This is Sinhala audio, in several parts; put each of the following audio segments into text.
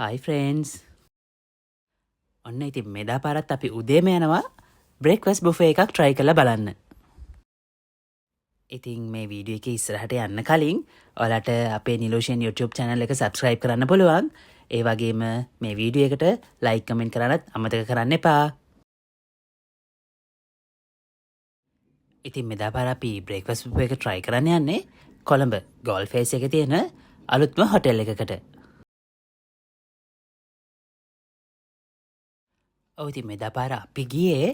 හයි ෆ්‍රෙන්ඩ්ස් ඔන්න ඉතින් මෙදා පාරත් අපි උදේම යනවා බ්‍රේක්ෆාස්ට් බුෆේ එකක් try කරලා බලන්න. ඉතින් මේ වීඩියෝ එකේ ඉස්සරහට යන්න කලින් ඔයාලට අපේ නිලෝෂන් YouTube channel එක subscribe කරන්න පුළුවන්. ඒ වගේම මේ වීඩියෝ එකට like comment කරන්නත් අමතක කරන්න එපා. ඉතින් මෙදා පාර අපි බ්‍රේක්ෆාස්ට් බුෆේ එක try කරන්න යන්නේ කොළඹ ගෝල්ඩ් ෆේස් එකේ තියෙන අලුත්ම හොටෙල් එකකට. ඉතින් මෙදා පාර අපි ගියේ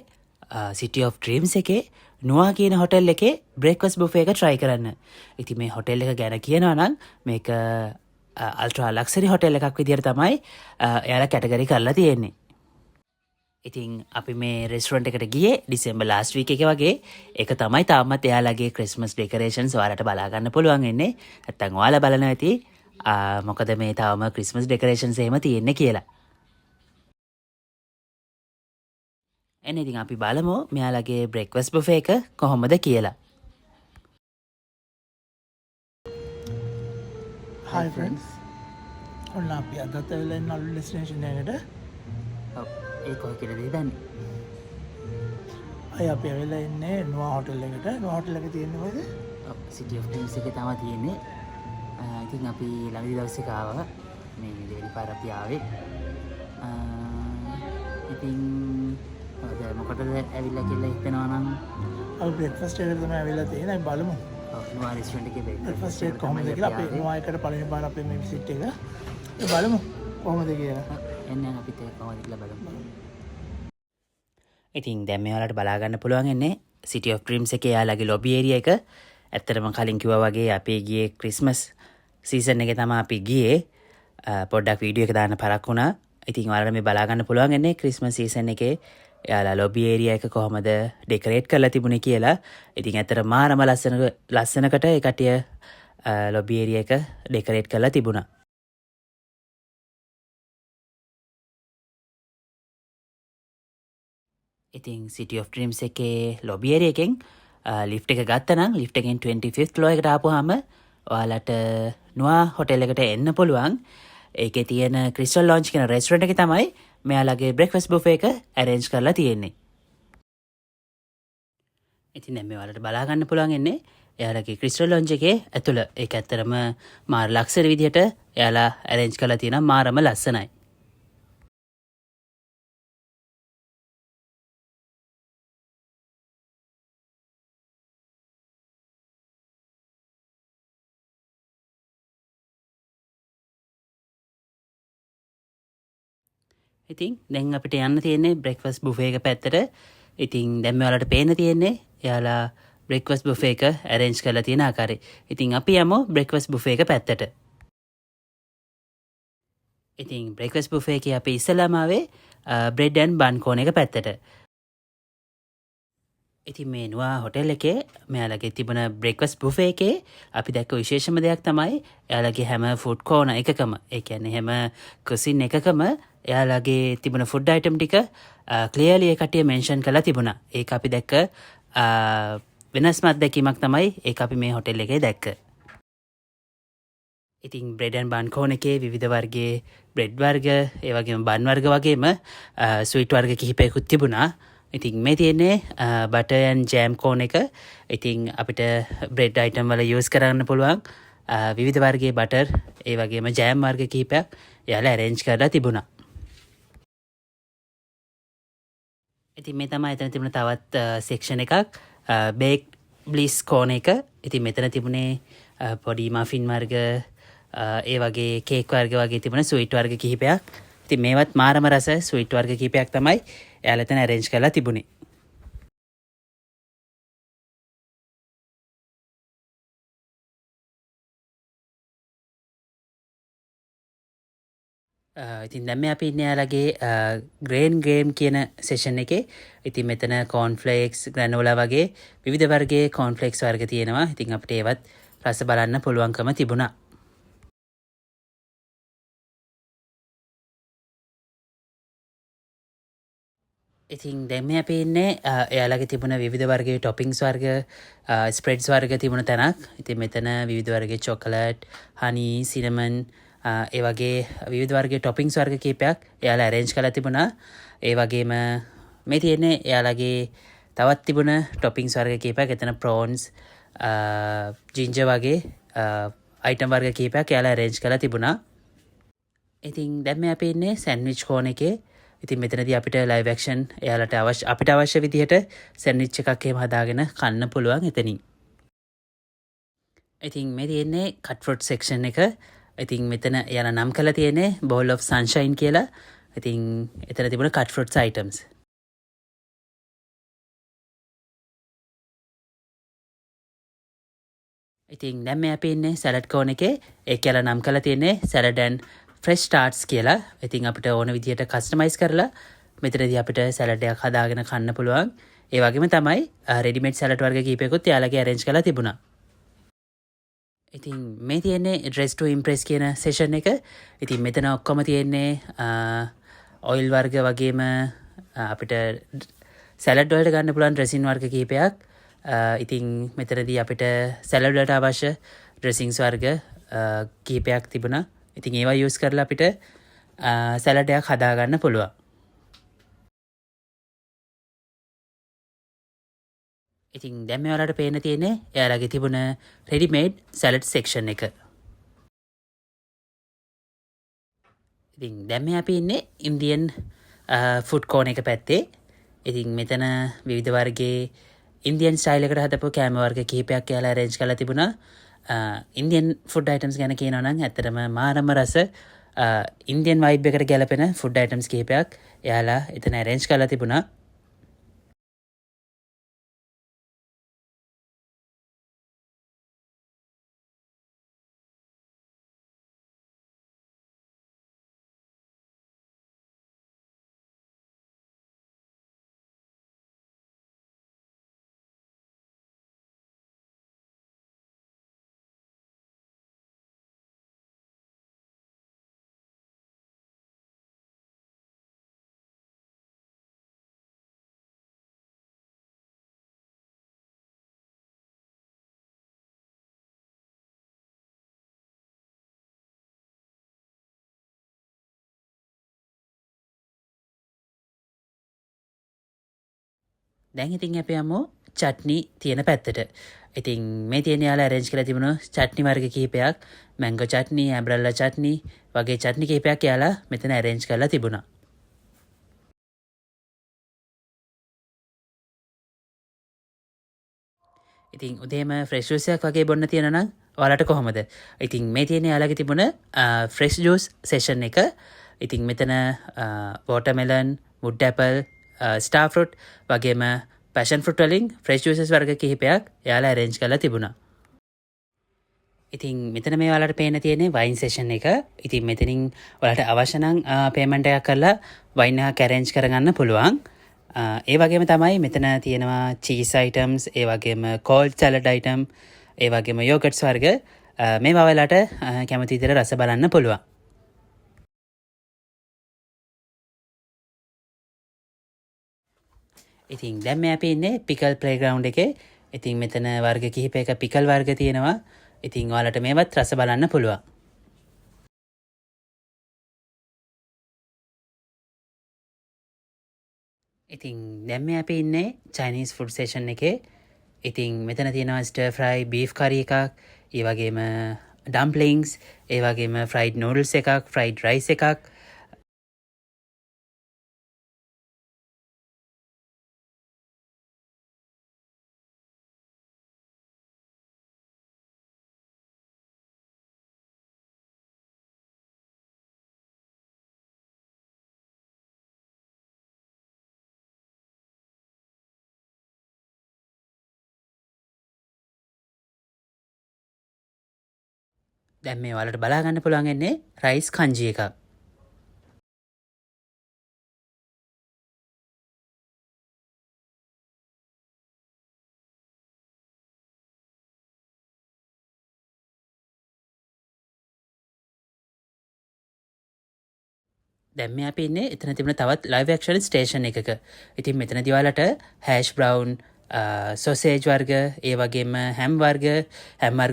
සිටි ඔෆ් ඩ්‍රීම්ස් එකේ නුවා කියන හොටෙල් එකේ බ්‍රේක්ෆාස්ට් බුෆේ එක try කරන්න. ඉතින් මේ හොටෙල් එක ගැන කියනවා නම් මේක අල්ට්‍රා ලක්සරි හොටෙල් එකක් විදියට තමයි එයාලා කැටගරි කරලා තියෙන්නේ. ඉතින් අපි මේ රෙස්ටුරන්ට් එකට ගියේ ඩිසෙම්බර් ලාස්ට් වීක් එකේ වගේ. ඒක තමයි තාමත් එයාලගේ ක්‍රිස්මස් ඩෙකොරේෂන්ස් ඔයාලට බලා ගන්න පුළුවන් වෙන්නේ. නැත්තම් ඔයාලා බලනවා ඇති මොකද මේ තාම ක්‍රිස්මස් ඩෙකොරේෂන්ස් එහෙම තියෙන්නේ කියලා. එන්න ඉතින් අපි බලමු මෙයාලගේ බ්‍රේක්ෆාස්ට් බුෆේ එක කොහොමද කියලා. Hi friends. ඔන්න අපි අදත් වෙලා ඉන්න අලුත් ඩෙස්ටිනේෂන් එකකට. ඔව් ඒක කොයි කියලාද දන්නේ? අය අපි වෙලා ඉන්නේ නුවා හොටෙල් එකට. නුවා හොටෙල් එක තියෙන්නේ කොහෙද? ඔව් සිටි ඔෆ් ඩ්‍රීම්ස් එකේ තමයි තියෙන්නේ. ඉතින් අපි ළඟදී දවසක ආවා. මේ දෙවෙනි පාර අපි ආවේ. ඉතින් මොකටද ඇවිල්ලා කියලා හිතනවා නම් අපි බ්‍රේක්ෆාස්ට් එකට තමයි ඇවිල්ලා තියෙන්නේ. අපි බලමු. නුවා රෙස්ටුරන්ට් එකේ බ්‍රේක්ෆාස්ට් එක කොහොමද කියලා. අපි නුවා එකට පළවෙනි පාර අපේ මේ විසිට් එක. අපි බලමු කොහොමද කියලා. එන්න අපිත් ඒක කොහොමද කියලා බලමු. ඉතින් දැන් මේ ඔයාලට බලා ගන්න පුළුවන් ඉන්නේ සිටි ඔෆ් ඩ්‍රීම්ස් එකේ යාළගේ ලොබි ඒරියා එක. ඇත්තටම කලින් කිව්වා වගේ අපි ගියේ ක්‍රිස්මස් සීසන් එකේ තමයි අපි ගියේ. පොඩ්ඩක් වීඩියෝ එක දාන්න පරක් වුණා. ඉතින් ඔයාලට මේ බලා ගන්න පුළුවන් ඉන්නේ ක්‍රිස්මස් සීසන් එකේ යාලා ලොබි ඒරියා එක කොහොමද ඩෙකොරේට් කරලා තිබුණේ කියලා. ඉතින් ඇත්තට මාරම ලස්සනකට ඒ කටිය ලොබි ඒරියා එක ඩෙකොරේට් කරලා තිබුණා. ඉතින් සිටි ඔෆ් ඩ්‍රීම්ස් එකේ ලොබි ඒරියා එකෙන් ලිෆ්ට් එක ගත්තනම් ලිෆ්ට් එකෙන් 25th ෆ්ලෝර් එකට ආපුවාම ඔයාලට නුවා හොටෙල් එකට එන්න පුළුවන්. ඒකේ තියෙන ක්‍රිස්ටල් ලොන්ජ් කියන රෙස්ටුරන්ට් එකේ තමයි මෙයාලගේ බ්‍රේක්ෆාස්ට් බුෆේ එක arrange කරලා තියෙන්නේ. ඉතින් දැන් මේ ඔයාලට බලා ගන්න පුළුවන් ඉන්නේ එයාලගේ ක්‍රිස්ටල් ලොන්ජ් එකේ ඇතුළ. ඒක ඇත්තරම මාර ලක්ෂරි විදිහට එයාලා arrange කරලා තියෙනවා. මාරම ලස්සනයි. ඉතින් දැන් අපිට යන්න තියෙන්නේ බ්‍රේක්ෆාස්ට් බුෆේ එක පැත්තට. ඉතින් දැන් මේ ඔයාලට පේන්න තියෙන්නේ එයාලා බ්‍රේක්ෆාස්ට් බුෆේ එක arrange කරලා තියෙන ආකාරය. ඉතින් අපි යමු බ්‍රේක්ෆාස්ට් බුෆේ එක පැත්තට. ඉතින් බ්‍රේක්ෆාස්ට් බුෆේ එකේ අපි ඉස්සෙල්ලාම ආවේ බ්‍රෙඩ් ඇන්ඩ් බන් කෝන් එක පැත්තට. ඉතින් මේ නුවා හොටෙල් එකේ මෙයාලගේ තිබුණ බ්‍රේක්ෆාස්ට් බුෆේ එකේ අපි දැක්ක විශේෂම දෙයක් තමයි එයාලගේ හැම ෆුඩ් කෝන එකකම, ඒ කියන්නේ හැම කුසින් එකකම එයාලගේ තිබුණ ෆුඩ් අයිටම් ටික ක්ලියර්ලි ඒ කට්ටිය මෙන්ෂන් කරලා තිබුණා. ඒක අපි දැක්ක වෙනස්ම අත්දැකීමක් තමයි ඒක අපි මේ හොටෙල් එකේ දැක්ක. ඉතින් බ්‍රෙඩ් ඇන්ඩ් බන් කෝන් එකේ විවිධ වර්ගයේ බ්‍රෙඩ් වර්ග, ඒ වගේම බන් වර්ග වගේම ස්වීට් වර්ග කිහිපයකුත් තිබුණා. ඉතින් මේ තියෙන්නේ බටර් ඇන්ඩ් ජෑම් කෝන් එක. ඉතින් අපිට බ්‍රෙඩ් අයිටම් වල යූස් කරන්න පුළුවන් විවිධ වර්ගයේ බටර්, ඒ වගේම ජෑම් වර්ග කිහිපයක් එයාලා arrange කරලා තිබුණා. ඉතින් මේ තමයි එතන තිබුණ තවත් සෙක්ෂන් එකක් බේක් බ්ලිස් කෝන් එක. ඉතින් මෙතන තිබුණේ පොඩි මෆින් වර්ග, ඒ වගේ කේක් වර්ග වගේ තිබුණ ස්වීට් වර්ග කිහිපයක්. ඉතින් මේවත් මාරම රස ස්වීට් වර්ග කිහිපයක් තමයි එයාලා එතන arrange කරලා තිබුණේ. ඉතින් දැන් මේ අපි ඉන්නේ එයාලගේ ග්‍රේන් ගේම් කියන සෙෂන් එකේ. ඉතින් මෙතන කෝන්ෆ්ලේක්ස්, ග්‍රැනෝලා වගේ විවිධ වර්ගයේ කෝන්ෆ්ලේක්ස් වර්ග තියෙනවා. ඉතින් අපිට ඒවත් රස බලන්න පුළුවන්කම තිබුණා. ඉතින් දැන් මේ අපි ඉන්නේ එයාලගේ තිබුණ විවිධ වර්ගයේ ටොපින්ග්ස් වර්ග, ස්ප්‍රෙඩ්ස් වර්ග තිබුණ තැනක්. ඉතින් මෙතන විවිධ වර්ගයේ චොකලට්, හනි, සිනමන්, ඒ වගේ විවිධ වර්ගයේ ටොපින්ස් වර්ග කීපයක් එයාලා arrange කරලා තිබුණා. ඒ වගේම මේ තියෙන්නේ එයාලගේ තවත් තිබුණ ටොපින්ස් වර්ග කීපයක්. එතන prawns ginger වගේ item වර්ග කීපයක් එයාලා arrange කරලා තිබුණා. ඉතින් දැන් මේ අපි ඉන්නේ සෑන්ඩ්විච් කෝන් එකේ. ඉතින් මෙතනදී අපිට ලයිව් ඇක්ෂන් එයාලට අපිට අවශ්‍ය විදිහට සෑන්ඩ්විච් එකක් එහෙම හදාගෙන කන්න පුළුවන් එතනින්. ඉතින් මේ තියෙන්නේ cut fruit section එක. ඉතින් මෙතන එයාලා නම් කරලා තියෙන්නේ bowl of sunshine කියලා. ඉතින් එතන තිබුණ cut fruits items. ඉතින් දැන් මේ අපි ඉන්නේ සැලඩ් කෝන් එකේ. ඒක කියලා නම් කරලා තියෙන්නේ salad and fresh starts කියලා. ඉතින් අපිට ඕන විදිහට කස්ටමයිස් කරලා මෙතනදී අපිට සැලඩ් එකක් හදාගෙන කන්න පුළුවන්. ඒ වගේම තමයි රෙඩිමේඩ් සැලඩ් වර්ග කීපයකුත් එයාලගේ arrange කරලා තිබුණා. ඉතින් මේ තියෙන්නේ dress to impress කියන session එක. ඉතින් මෙතන ඔක්කොම තියෙන්නේ oil වර්ග වගේම අපිට සැලඩ් වලට ගන්න පුළුවන් dressing වර්ග කීපයක්. ඉතින් මෙතනදී අපිට සැලඩ් වලට අවශ්‍ය dressings වර්ග කීපයක් තිබුණා. ඉතින් ඒවා use කරලා අපිට සැලඩ් එකක් හදාගන්න පුළුවන්. ඉතින් දැන් මේ ඔයාලට පේන්න තියෙන්නේ එයාලගේ තිබුණ ready-made salad section එක. ඉතින් දැන් මේ අපි ඉන්නේ Indian food corner එක පැත්තේ. ඉතින් මෙතන විවිධ වර්ගයේ Indian style එකට හදපු කෑම වර්ග කිහිපයක් එයාලා arrange කරලා තිබුණා. Indian food items ගැන කියනවා නම් ඇත්තටම මාරම රස Indian vibe එකට ගැලපෙන food items කිහිපයක් එයාලා එතන arrange කරලා තිබුණා. දැන් ඉතින් අපි යමු චට්නි තියෙන පැත්තට. ඉතින් මේ තියෙන යාලා arrange කරලා තිබුණු චට්නි වර්ග කිහිපයක්, mango චට්නි, umbrella චට්නි වගේ චට්නි කිහිපයක් යාලා මෙතන arrange කරලා තිබුණා. ඉතින් උදේම fresh juice එකක් වගේ බොන්න තියෙනවා නම් ඔයාලට කොහොමද? ඉතින් මේ තියෙන යාලාගේ තිබුණ fresh juice session එක. ඉතින් මෙතන watermelon, wood apple, star fruit වගේම passion fruit වලින් fresh juices වර්ග කිහිපයක් එයාලා arrange කරලා තිබුණා. ඉතින් මෙතන මේ ඔයාලට පේන්න තියෙන්නේ wine session එක. ඉතින් මෙතනින් ඔයාලට අවශ්‍ය නම් payment එකක් කරලා wine එකක් arrange කරගන්න පුළුවන්. ඒ වගේම තමයි මෙතන තියෙනවා cheese items, ඒ වගේම cold salad item, ඒ වගේම yogurts වර්ග මේවා ඔයාලට කැමති විදිහට රස බලන්න පුළුවන්. ඉතින් දැන් මේ අපි ඉන්නේ pickle playground එකේ. ඉතින් මෙතන වර්ග කිහිපයක pickle වර්ග තියෙනවා. ඉතින් ඔයාලට මේවත් රස බලන්න පුළුවන්. ඉතින් දැන් මේ අපි ඉන්නේ Chinese food session එකේ. ඉතින් මෙතන තියෙනවා stir fry beef curry එකක්, ඒ වගේම dumplings, ඒ වගේම fried noodles එකක්, fried rice එකක්. දැන් මේ ඔයාලට බලා ගන්න පුළුවන් එන්නේ rice kanji එකක්. දැන් මේ අපි ඉන්නේ එතන තිබුණ තවත් live action station එකක. ඉතින් මෙතනදී ඔයාලට hash brown, sausage වර්ග, ඒ වගේම ham වර්ග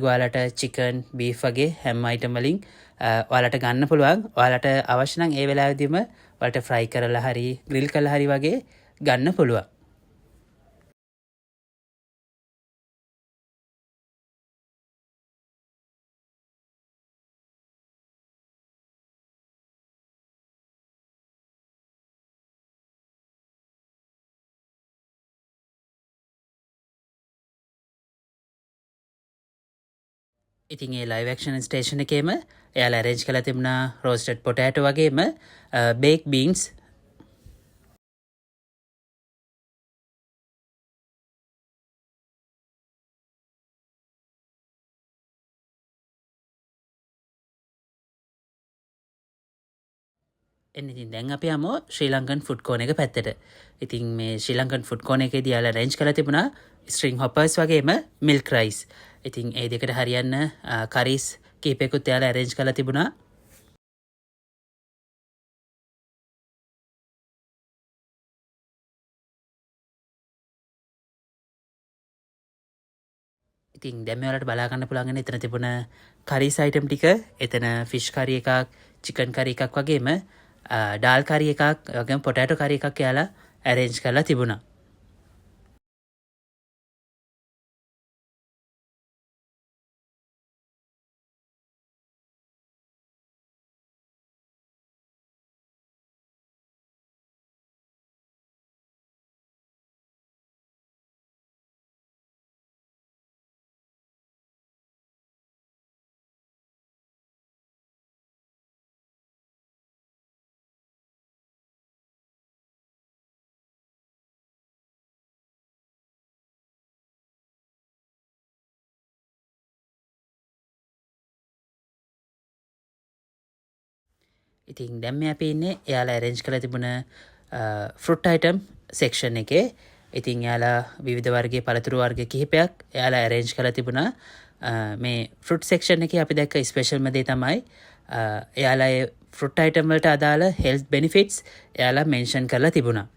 ඔයාලට chicken, beef වගේ ham item වලින් ඔයාලට ගන්න පුළුවන්. ඔයාලට අවශ්‍ය නම් ඒ වෙලාවෙදිම ඔයාලට ෆ්‍රයි කරලා හරි ග්‍රිල් කරලා හරි වගේ ගන්න පුළුවන්. ඉතින් ඒ ලයිව් ඇක්ෂන් ස්ටේෂන් එකේම එයාලා arrange කරලා තිබුණා roasted potato වගේම baked beans. ඉතින් දැන් අපි යමු ශ්‍රී ලංකන් ෆුඩ් කෝන් එක පැත්තට. ඉතින් මේ ශ්‍රී ලංකන් ෆුඩ් කෝන් එකේදී යාලා arrange කරලා තිබුණා string hoppers වගේම milk rice. ඉතින් ඒ දෙකට හරියන්න curries කීපයකුත් යාලා arrange කරලා තිබුණා. ඉතින් දැන් මේ වලට බලා ගන්න පුළුවන් එතන තිබුණ curries item ටික. එතන fish curry එකක්, chicken curry එකක් වගේම ඩාල් curry එකක් වගේම potato curry එකක් යාලා arrange කරලා තිබුණා. ඉතින් දැන් මේ අපි ඉන්නේ එයාලා arrange කරලා තිබුණ fruit item section එකේ. ඉතින් එයාලා විවිධ වර්ගයේ පළතුරු වර්ග කිහිපයක් එයාලා arrange කරලා තිබුණා. මේ fruit section එකේ අපි දැක්ක ස්පෙෂල්ම දේ තමයි එයාලා ඒ fruit item වලට අදාළ health benefits එයාලා mention කරලා තිබුණා.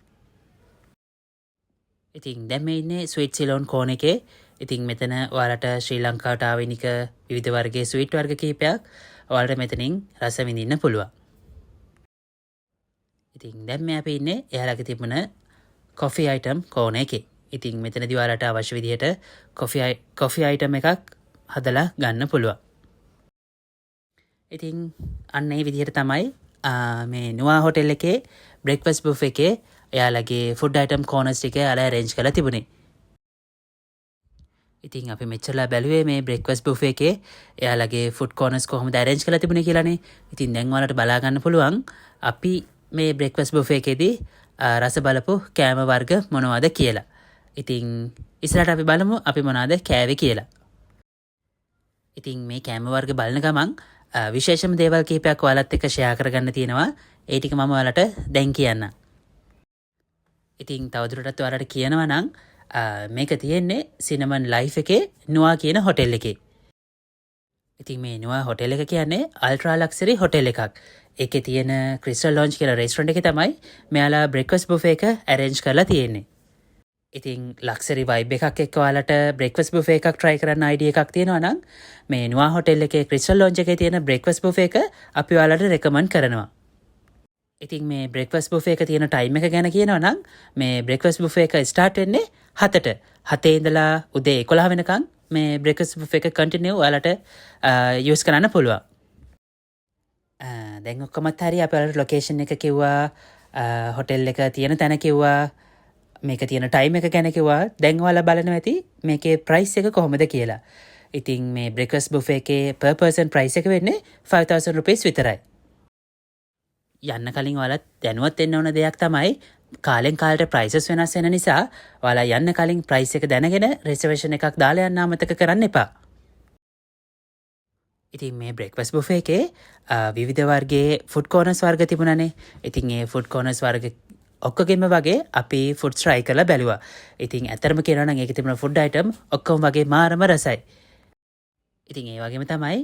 ඉතින් දැන් මේ ඉන්නේ sweet ceylon corn එකේ. ඉතින් මෙතන ඔයාලට ශ්‍රී ලංකාවට ආවෙනික විවිධ වර්ගයේ sweet වර්ග කිහිපයක් ඔයාලට මෙතනින් රස විඳින්න පුළුවන්. ඉතින් දැන් මේ අපි ඉන්නේ එයාලගේ තිබුණ coffee item corner එකේ. ඉතින් මෙතනදී ඔයාලට අවශ්‍ය විදිහට coffee item එකක් හදලා ගන්න පුළුවන්. ඉතින් අන්න ඒ විදිහට තමයි මේ නුවා හොටෙල් එකේ breakfast buffet එකේ එයාලගේ food item corners ටික එයාලා arrange කරලා තිබුණේ. ඉතින් අපි මෙච්චරලා බැලුවේ මේ breakfast buffet එකේ එයාලගේ food corners කොහොමද arrange කරලා තිබුණේ කියලානේ. ඉතින් දැන් ඔයාලට බලා ගන්න පුළුවන් අපි මේ breakfast buffet එකේදී රස බලපු කෑම වර්ග මොනවද කියලා. ඉතින් ඉස්සරහට අපි බලමු අපි මොනවද කෑවේ කියලා. ඉතින් මේ කෑම වර්ග බලන ගමන් විශේෂම දේවල් කිහිපයක් ඔයාලත් එක්ක share කරගන්න තියෙනවා. ඒ ටික මම ඔයාලට දැන් කියන්නම්. ඉතින් තවදුරටත් ඔයාලට කියනවා නම් මේක තියෙන්නේ සිනමන් ලයිෆ් එකේ නුවා කියන හොටෙල් එකේ. ඉතින් මේ නුවා හොටෙල් එක කියන්නේ අල්ට්‍රා ලක්සරි හොටෙල් එකක්. ඒකේ තියෙන ක්‍රිස්ටල් ලොන්ජ් කියලා රෙස්ටොරන්ට් එකේ තමයි මෙයාලා බ්‍රේක්ෆාස්ට් බුෆේ එක arrange කරලා තියෙන්නේ. ඉතින් ලක්සරි වයිබ් එකක් එක්ක ඔයාලට බ්‍රේක්ෆාස්ට් බුෆේ එකක් try කරන්න idea එකක් තියෙනවා නම් මේ නුවා හොටෙල් එකේ ක්‍රිස්ටල් ලොන්ජ් එකේ තියෙන බ්‍රේක්ෆාස්ට් බුෆේ එක අපි ඔයාලට recommend කරනවා. ඉතින් මේ බ්‍රේක්ෆාස්ට් බුෆේ එක තියෙන time එක ගැන කියනවා නම් මේ බ්‍රේක්ෆාස්ට් බුෆේ එක start වෙන්නේ 7ට. 7 ඉඳලා උදේ 11 වෙනකන් මේ බ්‍රේක්ෆාස්ට් බුෆේ එක continue ඔයාලට use කරන්න පුළුවන්. දැන් ඔක්කොමත් හරි අපි ඔයාලට ලොකේෂන් එක කිව්වා, හොටෙල් එක තියෙන තැන කිව්වා, මේක තියෙන ටයිම් එක ගැන කිව්වා. දැන් ඔයාලා බලනවා ඇති මේකේ ප්‍රයිස් එක කොහොමද කියලා. ඉතින් මේ බ්‍රේක්ෆාස්ට් බුෆේ එකේ per person price එක වෙන්නේ 5000 rupees විතරයි. යන්න කලින් ඔයාලා දැනුවත් වෙන්න ඕන දෙයක් තමයි කාලෙන් කාලට prices වෙනස් වෙන නිසා ඔයාලා යන්න කලින් price එක දැනගෙන reservation එකක් දාලා යන්න අමතක කරන්න එපා. ඉතින් මේ බ්‍රේක්ෆාස්ට් බුෆේ එකේ විවිධ වර්ගයේ ෆුඩ් කෝනර්ස් වර්ග තිබුණානේ. ඉතින් ඒ ෆුඩ් කෝනර්ස් වර්ග ඔක්කොගෙම වගේ අපි ෆුඩ්ස් try කරලා බැලුවා. ඉතින් ඇත්තටම කියනවා නම් ඒකේ තිබුණ ෆුඩ් අයිටම් ඔක්කොම වගේ මාරම රසයි. ඉතින් ඒ වගේම තමයි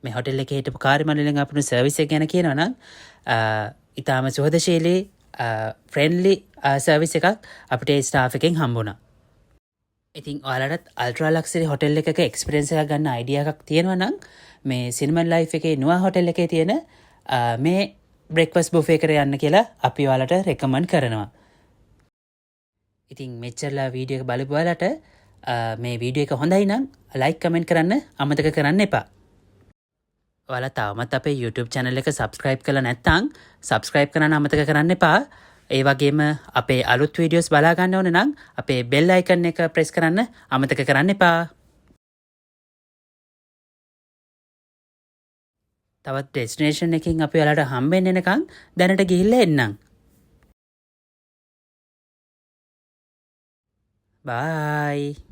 මේ හොටෙල් එකේ හිටපු කාර්යමණ්ඩලයෙන් අපිට සර්විස් එක ගැන කියනවා නම් ඊටාම සුහදශීලී ෆ්‍රෙන්ඩ්ලි සර්විස් එකක් අපිට ස්ටාෆ් එකෙන් හම්බුණා. ඉතින් ඔයාලටත් අල්ට්‍රා ලක්සරි හොටෙල් එකක එක්ස්පිරියන්ස් එකක් ගන්න අයිඩියා එකක් තියෙනවා නම් මේ සිනමන් ලයිෆ් එකේ නුවා හොටෙල් එකේ තියෙන මේ බ්‍රෙක්ෆාස්ට් බුෆේ එකට යන්න කියලා අපි ඔයාලට රෙකමන්ඩ් කරනවා. ඉතින් මෙච්චරලා වීඩියෝ එක බලපු ඔයාලට මේ වීඩියෝ එක හොඳයි නම් ලයික් කමෙන්ට් කරන්න අමතක කරන්න එපා. ඔයාලා තවමත් අපේ YouTube channel එක subscribe කරලා නැත්නම් subscribe කරන්න අමතක කරන්න එපා. ඒ වගේම අපේ අලුත් වීඩියෝස් බලා ගන්න ඕන නම් අපේ bell icon එක press කරන්න අමතක කරන්න එපා. තවත් destination එකකින් අපි ඔයාලට හම්බෙන්න එනකන් දැනට ගිහිල්ලා එන්නම්. Bye.